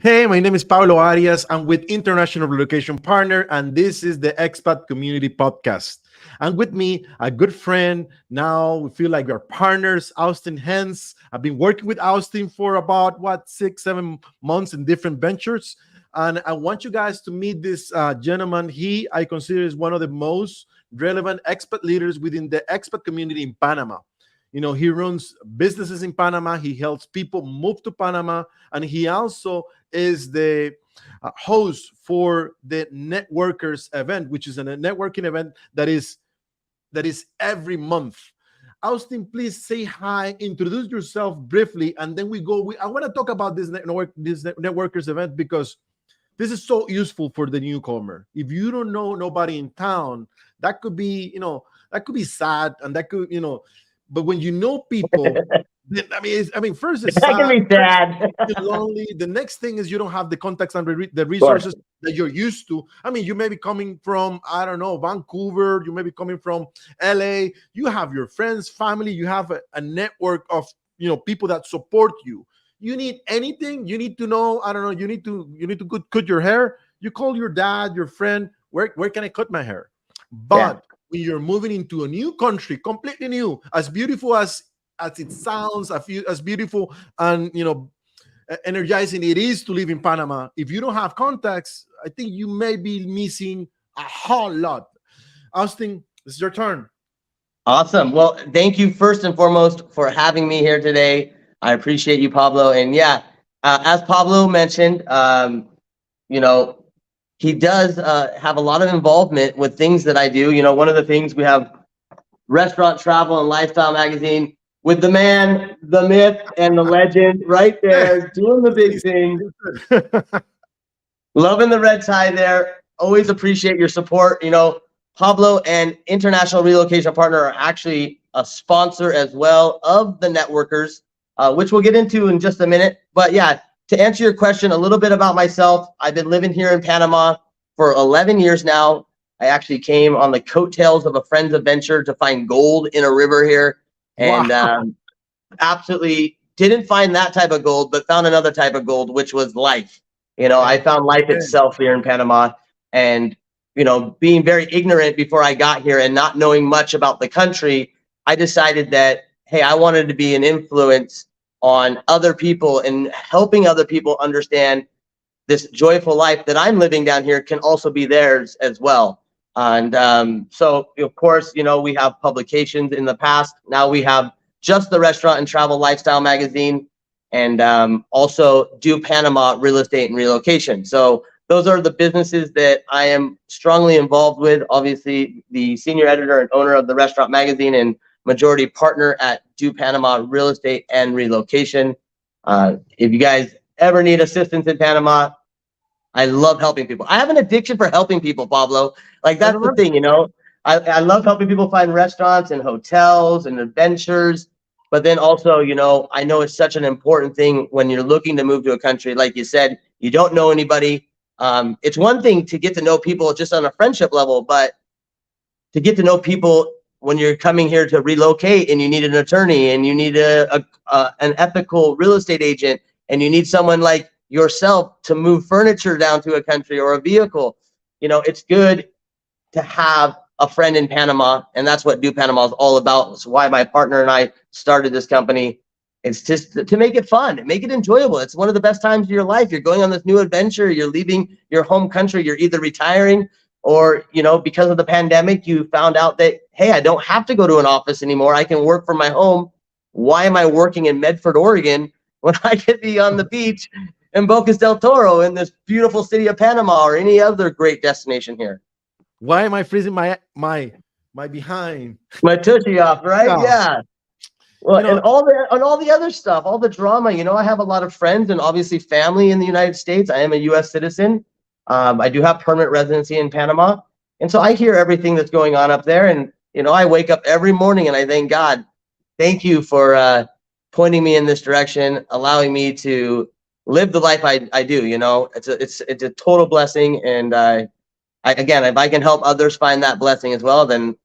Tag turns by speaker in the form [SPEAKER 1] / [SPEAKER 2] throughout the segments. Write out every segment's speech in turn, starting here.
[SPEAKER 1] Hey, my name is Pablo Arias. I'm with International Relocation Partner, and this is the Expat Community Podcast. And with me, a good friend. Now we feel like we're partners, Austin Hess. I've been working with Austin for about, 6, 7 months in different ventures. And I want you guys to meet this gentleman. I consider, is one of the most relevant expat leaders within the expat community in Panama. He runs businesses in Panama. He helps people move to Panama, and he also is the host for the Networkers event, which is a networking event that is every month. Austin, please say hi, introduce yourself briefly, and then we go. I want to talk about this Networkers event because this is so useful for the newcomer. If you don't know nobody in town, that could be, sad, and that could, but when you know people, first it's
[SPEAKER 2] That can
[SPEAKER 1] sad,
[SPEAKER 2] be sad.
[SPEAKER 1] it's lonely. The next thing is you don't have the contacts and the
[SPEAKER 2] Of course.
[SPEAKER 1] resources that you're used to. You may be coming from, I don't know, Vancouver. You may be coming from LA. You have your friends, family. You have a network of people that support you. You need anything. You need to know. I don't know. You need to cut your hair. You call your dad, your friend. Where can I cut my hair? But when you're moving into a new country, completely new, as beautiful as it sounds, as beautiful and energizing it is to live in Panama, if you don't have contacts, I think you may be missing a whole lot. Austin, this is your turn.
[SPEAKER 2] Awesome. Well, thank you first and foremost for having me here today. I appreciate you, Pablo. And as Pablo mentioned, he does have a lot of involvement with things that I do. One of the things we have Restaurant, Travel, and Lifestyle magazine with the man, the myth, and the legend right there, doing the big thing. Loving the red tie there. Always appreciate your support. Pablo and International Relocation Partner are actually a sponsor as well of the Networkers, which we'll get into in just a minute. But to answer your question, a little bit about myself. I've been living here in Panama for 11 years now. I actually came on the coattails of a friend's adventure to find gold in a river here. And absolutely didn't find that type of gold, but found another type of gold, which was life. I found life itself here in Panama. And, being very ignorant before I got here and not knowing much about the country, I decided that, hey, I wanted to be an influence on other people and helping other people understand this joyful life that I'm living down here can also be theirs as well. And so, of course, we have publications in the past. Now we have just the Restaurant and Travel Lifestyle magazine, and also DoPanama Real Estate and Relocation. So those are the businesses that I am strongly involved with. Obviously, the senior editor and owner of the Restaurant magazine and majority partner at DoPanama Real Estate and Relocation. If you guys ever need assistance in Panama, I love helping people. I have an addiction for helping people, Pablo. Like, that's the thing, I love helping people find restaurants and hotels and adventures. But then also, I know it's such an important thing when you're looking to move to a country. Like you said, you don't know anybody. It's one thing to get to know people just on a friendship level, but to get to know people when you're coming here to relocate and you need an attorney and you need an ethical real estate agent and you need someone like yourself to move furniture down to a country or a vehicle, it's good to have a friend in Panama. And that's what DoPanama is all about. It's why my partner and I started this company. It's just to make it fun, make it enjoyable. It's one of the best times of your life. You're going on this new adventure. You're leaving your home country. You're either retiring or, because of the pandemic, you found out that, hey, I don't have to go to an office anymore. I can work from my home. Why am I working in Medford, Oregon, when I could be on the beach in Bocas del Toro in this beautiful city of Panama or any other great destination here?
[SPEAKER 1] Why am I freezing my behind?
[SPEAKER 2] My tushy off, right? Yeah. Well, and all the other stuff, all the drama, I have a lot of friends and obviously family in the United States. I am a U.S. citizen. I do have permanent residency in Panama. And so I hear everything that's going on up there. And, I wake up every morning and I thank God, thank you for pointing me in this direction, allowing me to live the life I do. It's a total blessing. And again, if I can help others find that blessing as well, then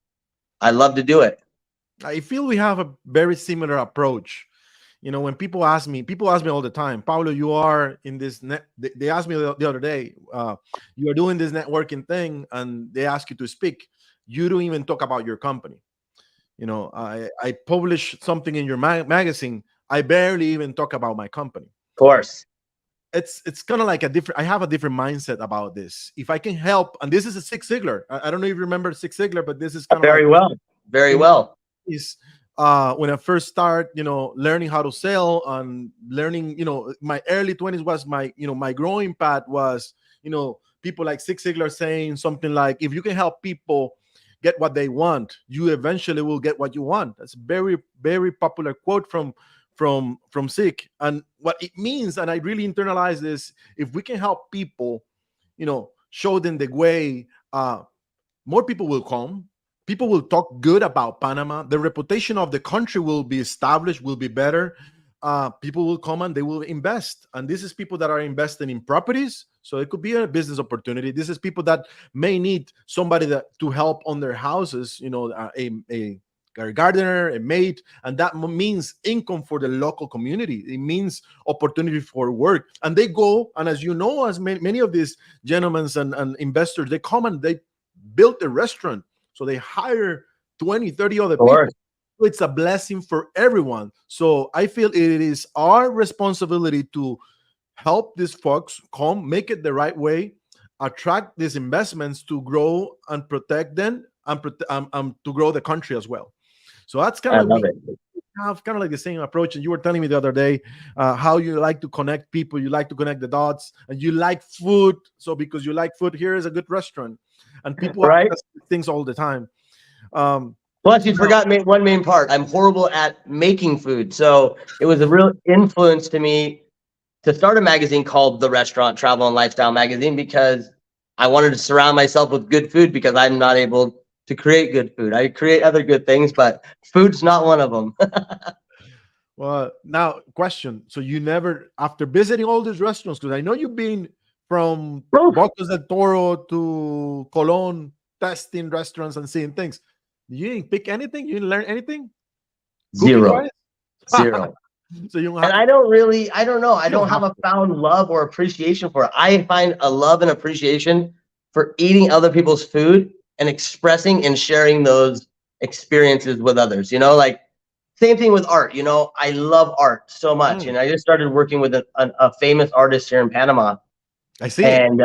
[SPEAKER 2] I love to do it.
[SPEAKER 1] I feel we have a very similar approach. When people ask me all the time, Paulo, you are in this net. They asked me the other day, you are doing this networking thing, and they ask you to speak. You don't even talk about your company. I publish something in your magazine. I barely even talk about my company.
[SPEAKER 2] Of course.
[SPEAKER 1] It's kind of like a different. I have a different mindset about this. If I can help, and this is a Six Sigler. I don't know if you remember Six Sigler, but this is kind of like
[SPEAKER 2] Very well. Very
[SPEAKER 1] in
[SPEAKER 2] well.
[SPEAKER 1] is when I first start, learning how to sell and learning, my early 20s was my growing path was, people like Six Siglar saying something like, if you can help people get what they want, you eventually will get what you want. That's a very, very popular quote from Sig. And what it means, and I really internalize this, if we can help people, show them the way, more people will come. People will talk good about Panama. The reputation of the country will be established, will be better. People will come and they will invest. And this is people that are investing in properties. So it could be a business opportunity. This is people that may need somebody to help on their houses, a gardener, a maid, and that means income for the local community. It means opportunity for work. And they go, and as you know, as many of these gentlemen and investors, they come and they build a restaurant. So they hire 20, 30 other people. It's a blessing for everyone. So I feel it is our responsibility to help these folks come, make it the right way, attract these investments to grow and protect them, and to grow the country as well. So that's kind of like we have kind of like the same approach. And you were telling me the other day how you like to connect people, you like to connect the dots, and you like food. So because you like food, here is a good restaurant. And people ask things all the time.
[SPEAKER 2] Plus, you forgot one main part. I'm horrible at making food. So it was a real influence to me to start a magazine called The Restaurant Travel and Lifestyle Magazine, because I wanted to surround myself with good food, because I'm not able to create good food. I create other good things, but food's not one of them.
[SPEAKER 1] Well, now question. So you never, after visiting all these restaurants, because I know you've been from Bocas del Toro to Colón, testing restaurants and seeing things. You didn't pick anything? You didn't learn anything?
[SPEAKER 2] Zero. Zero.
[SPEAKER 1] So you
[SPEAKER 2] and I don't know. I don't have a found love or appreciation for it. I find a love and appreciation for eating other people's food and expressing and sharing those experiences with others. Like same thing with art. I love art so much. And I just started working with a famous artist here in Panama.
[SPEAKER 1] I see.
[SPEAKER 2] And,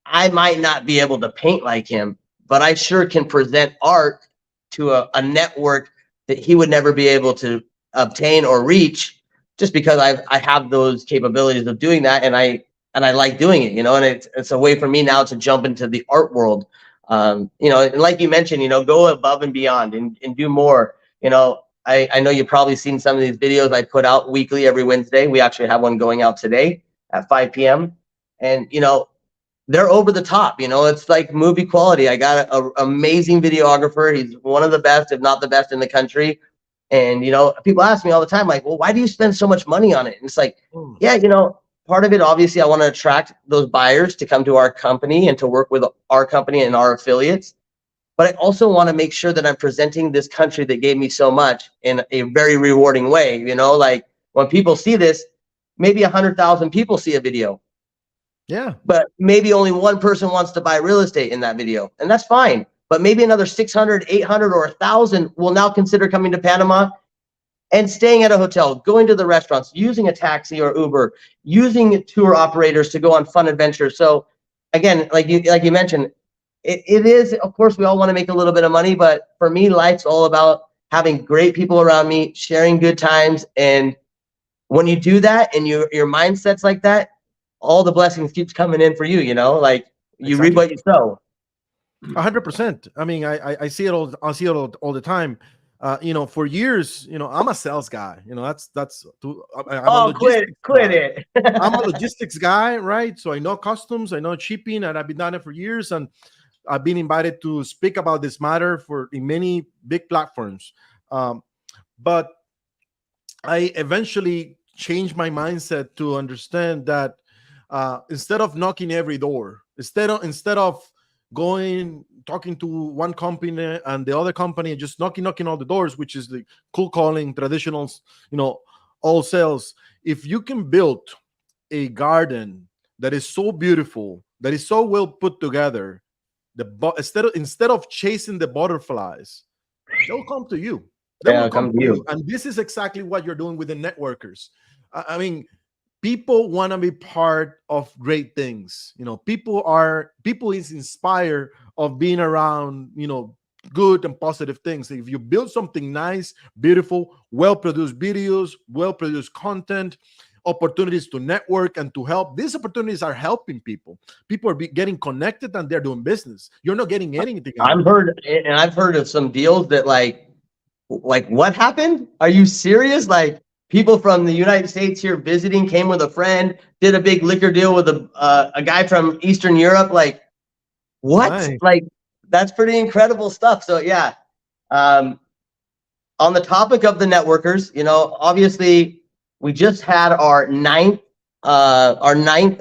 [SPEAKER 2] I might not be able to paint like him, but I sure can present art to a network that he would never be able to obtain or reach, just because I have those capabilities of doing that, and I like doing it, and it's a way for me now to jump into the art world. And like you mentioned, go above and beyond and do more. I know you've probably seen some of these videos I put out weekly every Wednesday. We actually have one going out today at 5 p.m. And they're over the top. It's like movie quality. I got an amazing videographer. He's one of the best, if not the best in the country. And, people ask me all the time, like, well, why do you spend so much money on it? And it's like, yeah, part of it, obviously, I want to attract those buyers to come to our company and to work with our company and our affiliates. But I also want to make sure that I'm presenting this country that gave me so much in a very rewarding way. Like when people see this, maybe 100,000 people see a video.
[SPEAKER 1] Yeah.
[SPEAKER 2] But maybe only one person wants to buy real estate in that video. And that's fine. But maybe another 600, 800, or 1,000 will now consider coming to Panama and staying at a hotel, going to the restaurants, using a taxi or Uber, using tour operators to go on fun adventures. So again, like you mentioned, it is, of course, we all want to make a little bit of money, but for me, life's all about having great people around me, sharing good times. And when you do that and your mindset's like that, all the blessings keeps coming in for you, like you reap what you sow.
[SPEAKER 1] 100%. I mean, I see it all. I see it all the time. For years, I'm a sales guy.
[SPEAKER 2] Quit it.
[SPEAKER 1] I'm a logistics guy, right? So I know customs, I know shipping, and I've been doing it for years. And I've been invited to speak about this matter in many big platforms. But I eventually changed my mindset to understand that instead of knocking every door, instead of going talking to one company and the other company and just knocking all the doors, which is the cold calling, traditional, you know, all sales. If you can build a garden that is so beautiful, that is so well put together, instead of chasing the butterflies, they'll come to you. They
[SPEAKER 2] Yeah,
[SPEAKER 1] will
[SPEAKER 2] I'll
[SPEAKER 1] come
[SPEAKER 2] come to
[SPEAKER 1] to you.
[SPEAKER 2] you.
[SPEAKER 1] And this is exactly what you're doing with the networkers. I mean, people want to be part of great things. You know, people is inspired of being around, you know, good and positive things. If you build something nice, beautiful, well-produced videos, well-produced content, opportunities to network and to help, these opportunities are helping people. People are getting connected and they're doing business. You're not getting anything out of it.
[SPEAKER 2] I've heard of some deals that like what happened? Are you serious? Like people from the United States here visiting came with a friend, did a big liquor deal with a guy from Eastern Europe. Like what?
[SPEAKER 1] Right.
[SPEAKER 2] Like that's pretty incredible stuff. So yeah, um, on the topic of the networkers, you know, obviously we just had our ninth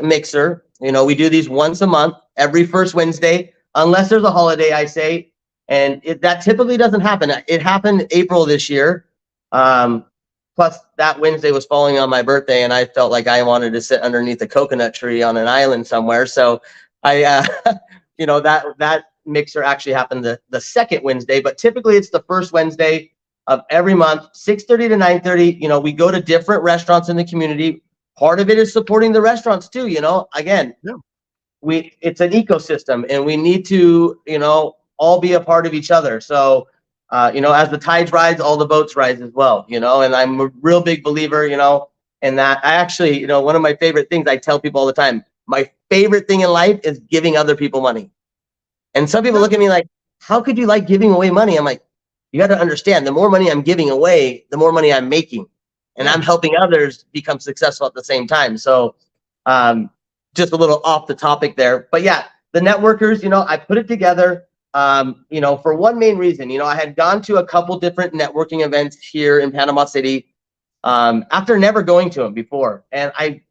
[SPEAKER 2] mixer. You know, we do these once a month, every first Wednesday, unless there's a holiday, I say, and that typically doesn't happen. It happened April this year. Plus, that Wednesday was falling on my birthday, and I felt like I wanted to sit underneath a coconut tree on an island somewhere. So you know, that mixer actually happened the second Wednesday, but typically it's the first Wednesday of every month, 6:30 to 9:30. You know, we go to different restaurants in the community. Part of it is supporting the restaurants too. You know, again,
[SPEAKER 1] Yeah.
[SPEAKER 2] it's an ecosystem, and we need to, you know, all be a part of each other. So, you know, as the tides rise, all the boats rise as well. You know, and I'm a real big believer, you know, in that. I actually, you know, one of my favorite things I tell people all the time. My favorite thing in life is giving other people money. And some people
[SPEAKER 1] Yeah.
[SPEAKER 2] look at me like, how could you like giving away money? I'm like, you got to understand, the more money I'm giving away, the more money I'm making. And
[SPEAKER 1] Yeah.
[SPEAKER 2] I'm helping others become successful at the same time. So um, just a little off the topic there. But yeah, the networkers, you know, I put it together, you know, for one main reason. You know, I had gone to a couple different networking events here in Panama City after never going to them before. And I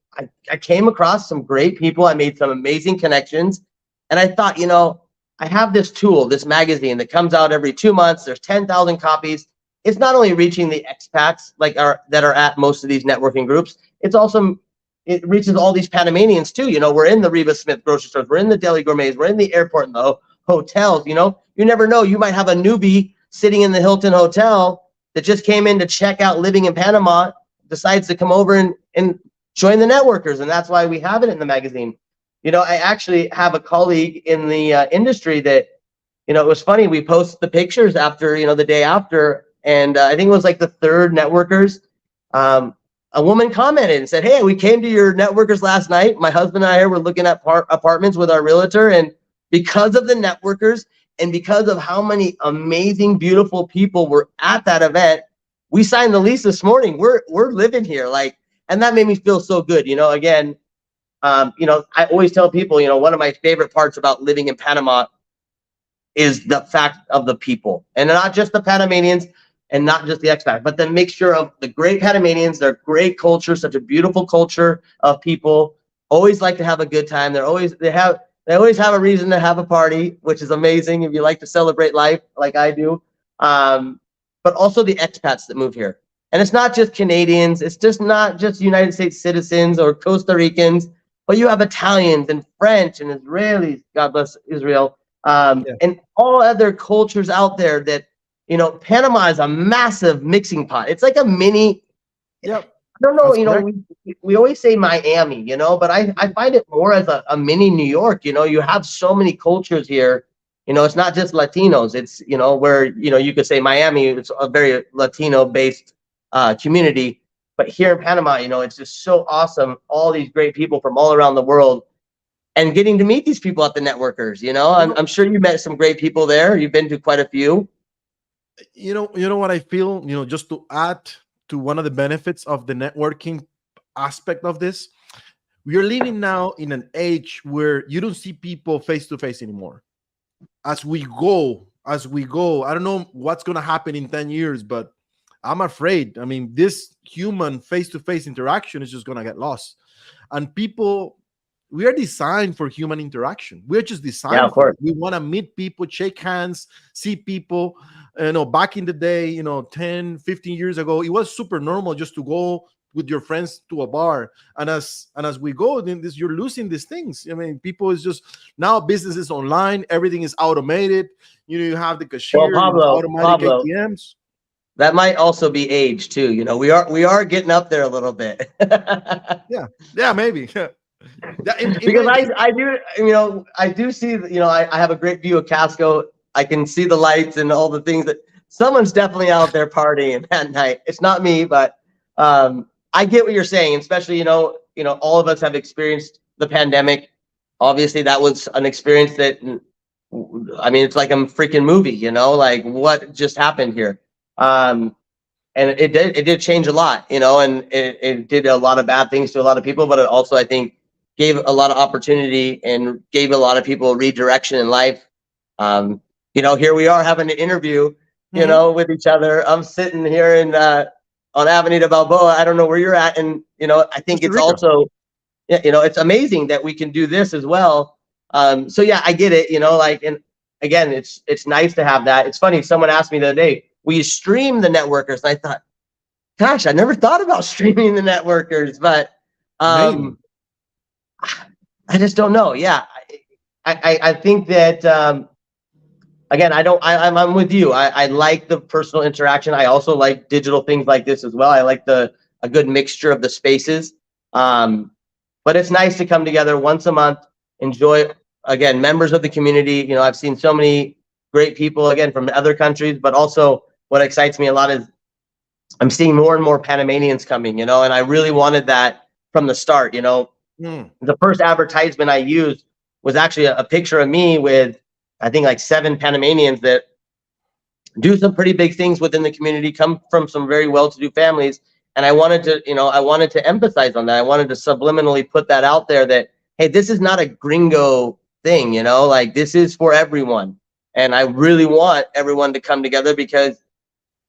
[SPEAKER 2] came across some great people. I made some amazing connections. And I thought, you know, I have this tool, this magazine that comes out every 2 months. There's 10,000 copies. It's not only reaching the expats that are at most of these networking groups. It reaches all these Panamanians too. You know, we're in the Reba Smith grocery stores, we're in the Deli Gourmets, we're in the airport and the hotels. You know, you never know. You might have a newbie sitting in the Hilton Hotel that just came in to check out living in Panama, decides to come over and join the networkers, and that's why we have it in the magazine. You know, I actually have a colleague in the industry that, you know, it was funny. We post the pictures after, you know, the day after, and I think it was like the third networkers. Um, a woman commented and said, "Hey, we came to your networkers last night. My husband and I were looking at apartments with our realtor, and because of the networkers and because of how many amazing, beautiful people were at that event, we signed the lease this morning. We're living here, like, and that made me feel so good. You know, again." You know, I always tell people, you know, one of my favorite parts about living in Panama is the fact of the people, and not just the Panamanians and not just the expat, but the mixture of the great Panamanians, their great culture, such a beautiful culture of people. Always like to have a good time. They always have a reason to have a party, which is amazing if you like to celebrate life like I do. But also the expats that move here. And it's not just Canadians, it's just not just United States citizens or Costa Ricans, but you have Italians and French and Israelis, God bless Israel,
[SPEAKER 1] Yeah.
[SPEAKER 2] and all other cultures out there that, you know, Panama is a massive mixing pot. It's like a mini,
[SPEAKER 1] Yep.
[SPEAKER 2] I don't know,
[SPEAKER 1] That's
[SPEAKER 2] you know,
[SPEAKER 1] correct.
[SPEAKER 2] we always say Miami, you know, but I find it more as a mini New York. You know, you have so many cultures here. You know, it's not just Latinos. It's, you know, where, you know, you could say Miami, it's a very Latino based community. But here in Panama, you know, it's just so awesome. All these great people from all around the world and getting to meet these people at the networkers. You know,
[SPEAKER 1] You know,
[SPEAKER 2] I'm sure you met some great people there. You've been to quite a few.
[SPEAKER 1] you know what I feel, you know, just to add to one of the benefits of the networking aspect of this, we are living now in an age where you don't see people face to face anymore. As we go, I don't know what's going to happen in 10 years, but I'm afraid. I mean, this human face to face interaction is just going to get lost. And people we are designed for human interaction. We're just
[SPEAKER 2] Yeah, of
[SPEAKER 1] designed for
[SPEAKER 2] course.
[SPEAKER 1] it. We want to meet people, shake hands, see people. Back in the day, 10, 15 years ago, it was super normal just to go with your friends to a bar. And as we go, then you're losing these things. I mean, people is just now business is online, everything is automated. You have the
[SPEAKER 2] Well,
[SPEAKER 1] cashier, automatic
[SPEAKER 2] Pablo,
[SPEAKER 1] ATMs.
[SPEAKER 2] that might also be age too. We are getting up there a little bit.
[SPEAKER 1] Yeah, yeah, maybe. Yeah, it
[SPEAKER 2] Because
[SPEAKER 1] might be.
[SPEAKER 2] I do, I do see, I have a great view of Casco. I can see the lights and all the things that someone's definitely out there partying at night. It's not me, but I get what you're saying, especially, all of us have experienced the pandemic. Obviously, that was an experience that, I mean, it's like a freaking movie, like what just happened here. And it did change a lot, and it did a lot of bad things to a lot of people, but it also, I think, gave a lot of opportunity and gave a lot of people a redirection in life. Here we are having an interview,
[SPEAKER 1] Mhm.
[SPEAKER 2] with each other. I'm sitting here in on Avenida de Balboa. I don't know where you're at, and I think
[SPEAKER 1] Costa
[SPEAKER 2] it's
[SPEAKER 1] Rica.
[SPEAKER 2] also, yeah, it's amazing that we can do this as well. So yeah, I get it. And again, it's nice to have that. It's funny. Someone asked me the other day, "Will you stream the networkers?" And I thought, gosh, I never thought about streaming the networkers, but
[SPEAKER 1] Maybe.
[SPEAKER 2] I just don't know. Yeah, I think that again, I don't. I'm with you. I like the personal interaction. I also like digital things like this as well. I like a good mixture of the spaces. Um, but it's nice to come together once a month, enjoy, again, members of the community. I've seen so many great people again from other countries, but also what excites me a lot is I'm seeing more and more Panamanians coming, and I really wanted that from the start.
[SPEAKER 1] Mm.
[SPEAKER 2] The first advertisement I used was actually a picture of me with, I think, like 7 Panamanians that do some pretty big things within the community, come from some very well-to-do families. And I wanted to emphasize on that. I wanted to subliminally put that out there that, hey, this is not a gringo thing, like this is for everyone. And I really want everyone to come together because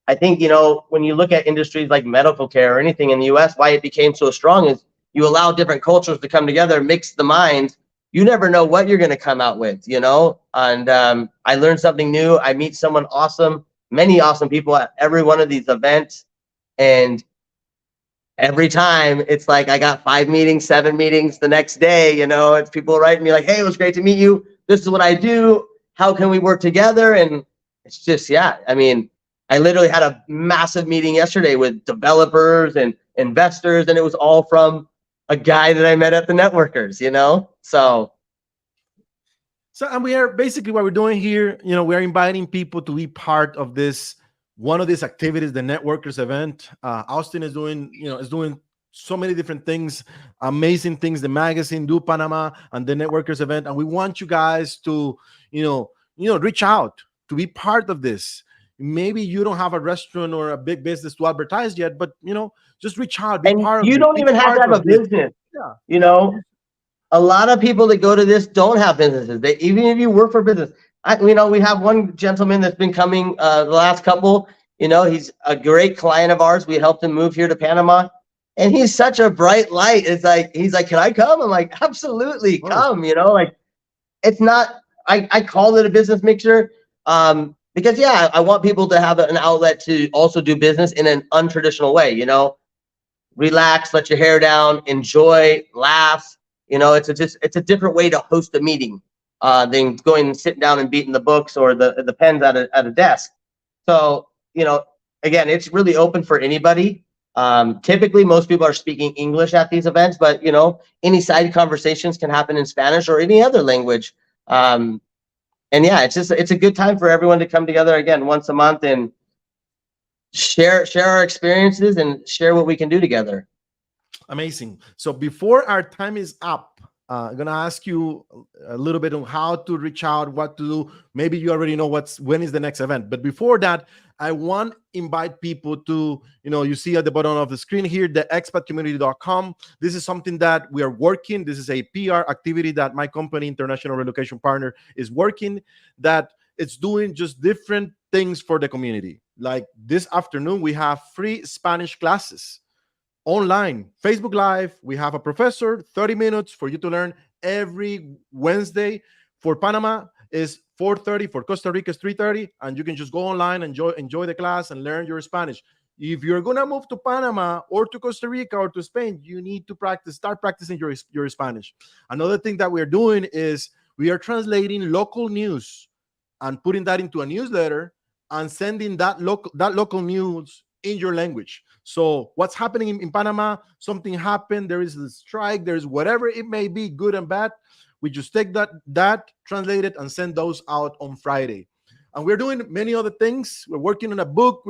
[SPEAKER 2] I think, when you look at industries like medical care or anything in the US, why it became so strong is you allow different cultures to come together, mix the minds. You never know what you're going to come out with, And I learned something new. I meet someone awesome, many awesome people at every one of these events. And every time it's like I got 5 meetings, 7 meetings the next day, it's people writing me like, hey, it was great to meet you. This is what I do. How can we work together? And it's just, yeah, I mean, I literally had a massive meeting yesterday with developers and investors, and it was all from a guy that I met at the networkers.
[SPEAKER 1] So, and we are basically what we're doing here. We are inviting people to be part of this one of these activities, the networkers event. Austin is doing so many different things, amazing things. The magazine, DoPanama, and the networkers event, and we want you guys to, reach out to be part of this. Maybe you don't have a restaurant or a big business to advertise yet, but just reach out, be
[SPEAKER 2] And
[SPEAKER 1] part of
[SPEAKER 2] you
[SPEAKER 1] this,
[SPEAKER 2] don't
[SPEAKER 1] be
[SPEAKER 2] even have to
[SPEAKER 1] part
[SPEAKER 2] have a
[SPEAKER 1] of this.
[SPEAKER 2] business,
[SPEAKER 1] Yeah,
[SPEAKER 2] you
[SPEAKER 1] yeah.
[SPEAKER 2] know. A lot of people that go to this don't have businesses. They, even if you work for business, we have one gentleman that's been coming the last couple. He's a great client of ours. We helped him move here to Panama, and he's such a bright light. It's like he's like, "Can I come?" I'm like, "Absolutely,
[SPEAKER 1] Of course.
[SPEAKER 2] come." Like it's not. I call it a business mixer because yeah, I want people to have an outlet to also do business in an untraditional way. Relax, let your hair down, enjoy, laugh. It's a different way to host a meeting than going and sitting down and beating the books or the pens at a desk. So again, it's really open for anybody. Typically, most people are speaking English at these events, but any side conversations can happen in Spanish or any other language. And yeah, it's a good time for everyone to come together again once a month and share our experiences and share what we can do together.
[SPEAKER 1] Amazing. So before our time is up, I'm gonna ask you a little bit on how to reach out, what to do. Maybe you already know when is the next event. But before that, I want to invite people to, you see at the bottom of the screen here, the expatcommunity.com. This is something that we are working. This is a PR activity that my company, International Relocation Partner, is working, that it's doing just different things for the community. Like this afternoon, we have free Spanish classes online, Facebook Live. We have a professor, 30 minutes for you to learn every Wednesday. For Panama is 4:30. For Costa Rica is 3:30, and you can just go online and enjoy the class and learn your Spanish. If you're gonna move to Panama or to Costa Rica or to Spain, you need to start practicing your Spanish. Another thing that we're doing is we are translating local news and putting that into a newsletter and sending that local news in your language. So what's happening in Panama? Something happened. There is a strike. There's whatever it may be, good and bad. We just take that, translate it, and send those out on Friday. And we're doing many other things. We're working on a book.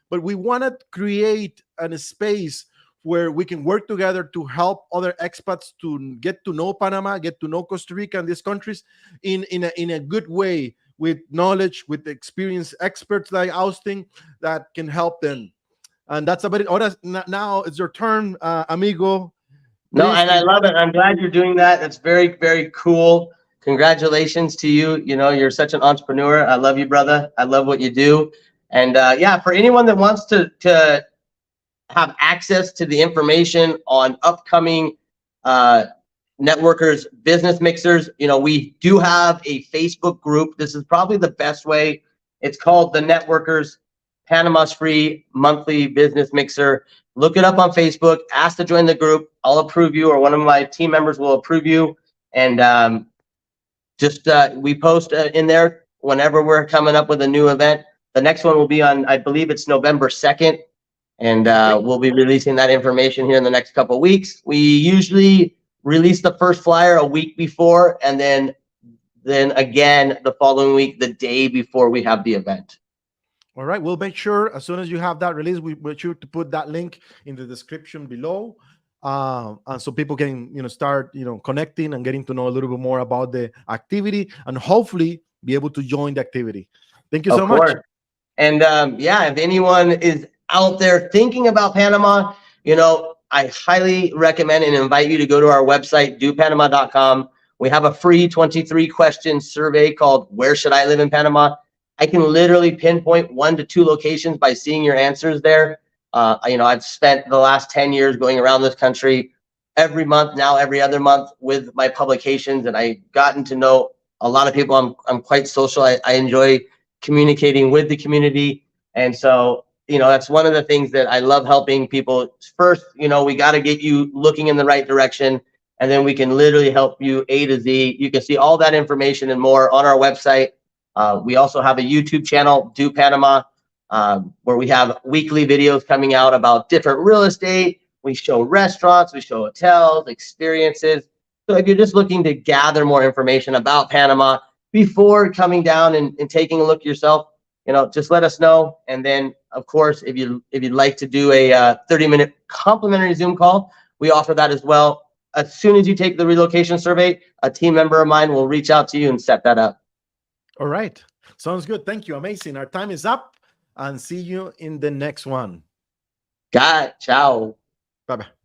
[SPEAKER 1] But we want to create a space where we can work together to help other expats to get to know Panama, get to know Costa Rica and these countries in a good way, with knowledge, with experienced experts like Austin that can help them. And that's about it. Ahora, now it's your turn, amigo.
[SPEAKER 2] No,
[SPEAKER 1] Please.
[SPEAKER 2] and I love it. I'm glad you're doing that. That's very, very cool. Congratulations to you. You know, you're such an entrepreneur. I love you, brother. I love what you do. And yeah, for anyone that wants to have access to the information on upcoming networkers, business mixers, you know, we do have a Facebook group. This is probably the best way. It's called the Networkers Panama's Free Monthly Business Mixer. Look it up on Facebook. Ask to join the group. I'll approve you, or one of my team members will approve you. And we post in there whenever we're coming up with a new event. The next one will be on, I believe it's November 2nd. And we'll be releasing that information here in the next couple of weeks. We usually release the first flyer a week before, and then again the following week, the day before we have the event.
[SPEAKER 1] All right, we'll make sure as soon as you have that release, we make sure to put that link in the description below, and so people can start connecting and getting to know a little bit more about the activity, and hopefully be able to join the activity. Thank you so much.
[SPEAKER 2] And yeah, if anyone is out there thinking about Panama, I highly recommend and invite you to go to our website, DoPanama.com. We have a free 23-question survey called Where Should I Live in Panama? I can literally pinpoint 1 to 2 locations by seeing your answers there. I've spent the last 10 years going around this country every month, now every other month, with my publications, and I've gotten to know a lot of people. I'm quite social. I enjoy communicating with the community. And so, that's one of the things that I love helping people. First, we got to get you looking in the right direction, and then we can literally help you A to Z. You can see all that information and more on our website. We also have a YouTube channel, DoPanama, where we have weekly videos coming out about different real estate. We show restaurants, we show hotels, experiences. So if you're just looking to gather more information about Panama before coming down and taking a look yourself, just let us know. And then, of course, if you'd like to do a 30-minute complimentary Zoom call, we offer that as well. As soon as you take the relocation survey, a team member of mine will reach out to you and set that up.
[SPEAKER 1] All right. Sounds good. Thank you. Amazing. Our time is up, and see you in the next one.
[SPEAKER 2] Ciao.
[SPEAKER 1] Bye-bye.